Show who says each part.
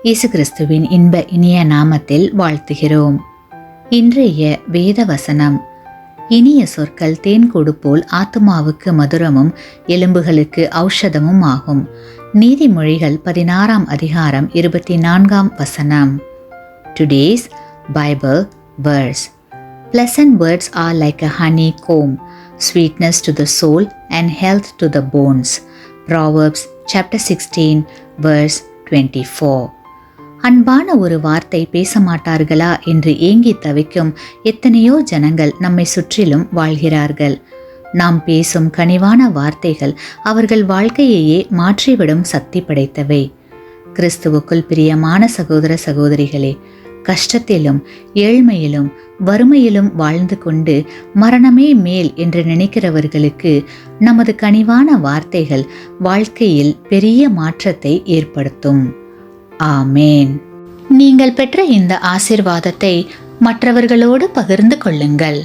Speaker 1: இயேசு கிறிஸ்துவின் இன்ப இனிய நாமத்தில் வாழ்த்துகிறோம். இன்றைய வேத வசனம்: இனிய சொற்கள் தேன்கூடு போல் ஆத்துமாவுக்கு மதுரமும் எலும்புகளுக்கு ஔஷதமும் ஆகும். நீதிமொழிகள் 16 அதிகாரம் 24 வசனம். Today's Bible verse: Pleasant words are like a honeycomb, sweetness to the soul and health to the bones. Proverbs chapter 16 verse 24. அன்பான ஒரு வார்த்தை பேச மாட்டார்களா என்று ஏங்கி தவிக்கும் எத்தனையோ ஜனங்கள் நம்மை சுற்றிலும் வாழ்கிறார்கள். நாம் பேசும் கனிவான வார்த்தைகள் அவர்கள் வாழ்க்கையையே மாற்றிவிடும் சக்தி படைத்தவை. கிறிஸ்துவுக்குள் பிரியமான சகோதர சகோதரிகளே, கஷ்டத்திலும் ஏழ்மையிலும் வறுமையிலும் வாழ்ந்து கொண்டு மரணமே மேல் என்று நினைக்கிறவர்களுக்கு நமது கனிவான வார்த்தைகள் வாழ்க்கையில் பெரிய மாற்றத்தை ஏற்படுத்தும். ஆமேன். நீங்கள் பெற்ற இந்த ஆசீர்வாதத்தை மற்றவர்களோடு பகிர்ந்து கொள்ளுங்கள்.